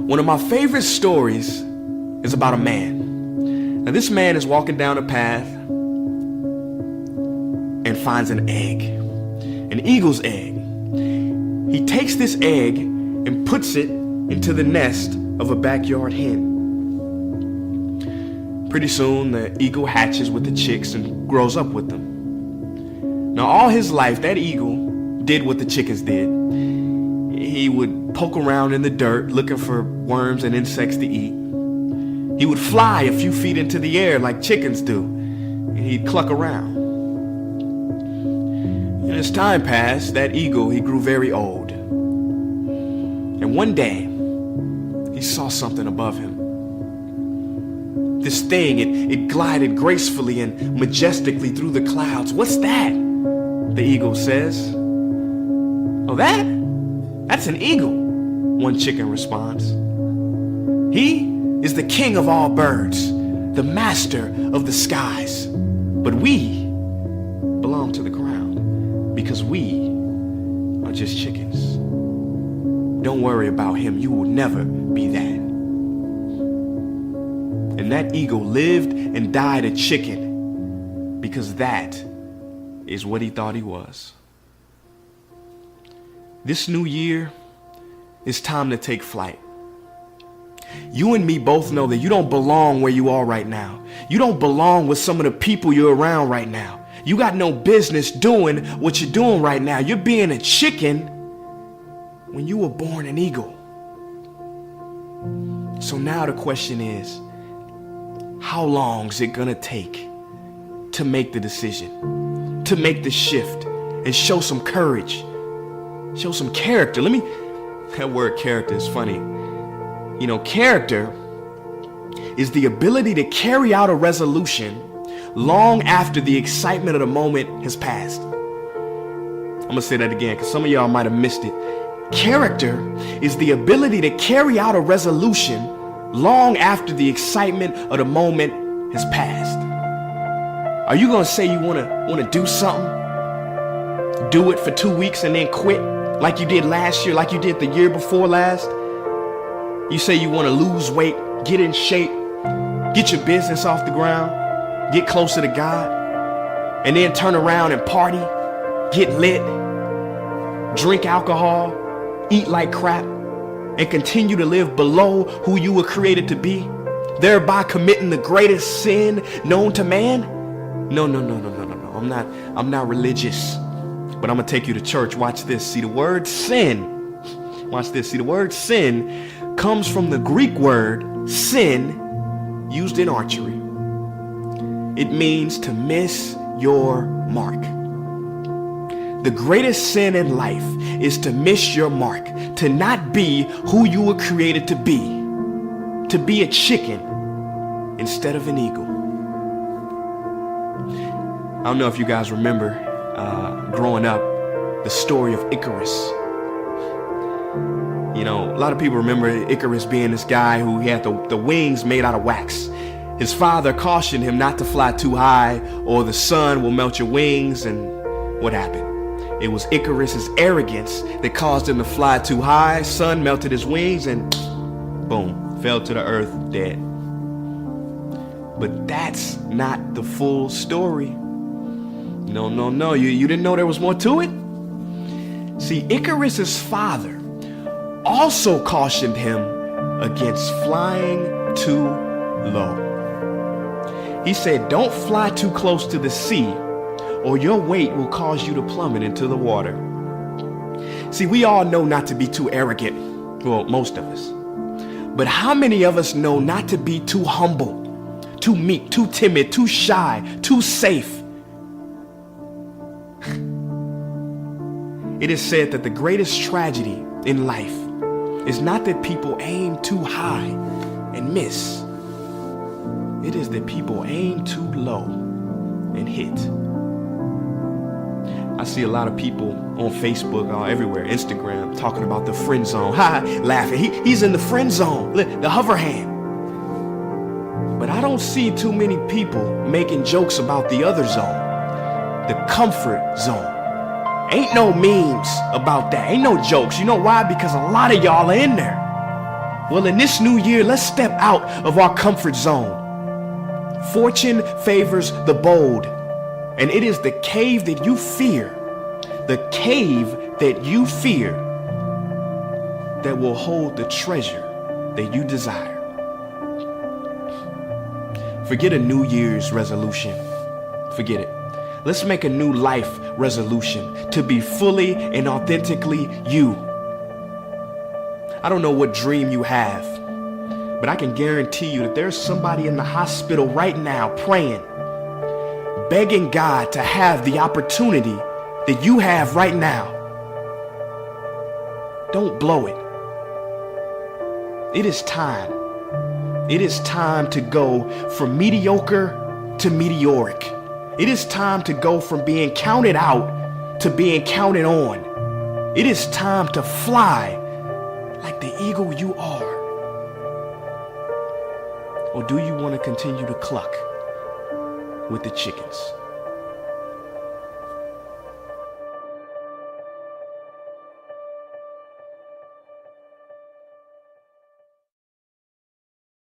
One of my favorite stories is about a man. Now this man is walking down a path and finds an egg, an eagle's egg. He takes this egg and puts it into the nest of a backyard hen. Pretty soon the eagle hatches with the chicks and grows up with them. Now all his life that eagle did what the chickens did. He would poke around in the dirt looking for worms and insects to eat. He would fly a few feet into the air like chickens do, and he'd cluck around. And as time passed, that eagle, he grew very old. And one day, he saw something above him. This thing, it glided gracefully and majestically through the clouds. "What's that?" the eagle says. "Oh, that's an eagle," one chicken responds. "He is the king of all birds, the master of the skies. But we belong to the ground because we are just chickens. Don't worry about him. You will never be that." And that eagle lived and died a chicken because that is what he thought he was. This new year, it's time to take flight. You and me both know that you don't belong where you are right now. You don't belong with some of the people you're around right now. You got no business doing what you're doing right now. You're being a chicken when you were born an eagle. So now the question is, how long is it gonna take to make the decision, to make the shift, and show some courage, show some character? That word character is funny. You know, character is the ability to carry out a resolution long after the excitement of the moment has passed. I'm gonna say that again because some of y'all might have missed it. Character is the ability to carry out a resolution long after the excitement of the moment has passed. Are you gonna say you wanna do something, do it for 2 weeks and then quit like you did last year, like you did the year before last? You say you wanna lose weight, get in shape, get your business off the ground, get closer to God, and then turn around and party, get lit, drink alcohol, eat like crap, and continue to live below who you were created to be, thereby committing the greatest sin known to man? No. I'm not religious, but I'm gonna take you to church. Watch this. See the word sin. Watch this. See the word sin comes from the Greek word sin used in archery. It means to miss your mark. The greatest sin in life is to miss your mark, to not be who you were created to be a chicken instead of an eagle. I don't know if you guys remember growing up the story of Icarus. You know, a lot of people remember Icarus being this guy who had the wings made out of wax. His father cautioned him not to fly too high or the sun will melt your wings, and what happened? It was Icarus's arrogance that caused him to fly too high. Sun melted his wings and boom, fell to the earth dead. But that's not the full story. No, you didn't know there was more to it? See, Icarus's father also cautioned him against flying too low. He said, don't fly too close to the sea or your weight will cause you to plummet into the water. See, we all know not to be too arrogant. Well, most of us. But how many of us know not to be too humble, too meek, too timid, too shy, too safe? It is said that the greatest tragedy in life is not that people aim too high and miss. It is that people aim too low and hit. I see a lot of people on Facebook, everywhere, Instagram, talking about the friend zone. Laughing. He's in the friend zone, the hover hand. But I don't see too many people making jokes about the other zone, the comfort zone. Ain't no memes about that. Ain't no jokes. You know why? Because a lot of y'all are in there. Well, in this new year, let's step out of our comfort zone. Fortune favors the bold, and it is the cave that you fear, that will hold the treasure that you desire. Forget a New Year's resolution. Forget it. Let's make a new life resolution to be fully and authentically you. I don't know what dream you have, but I can guarantee you that there's somebody in the hospital right now praying, begging God to have the opportunity that you have right now. Don't blow it. It is time. It is time to go from mediocre to meteoric. It is time to go from being counted out to being counted on. It is time to fly like the eagle you are. Or do you want to continue to cluck with the chickens?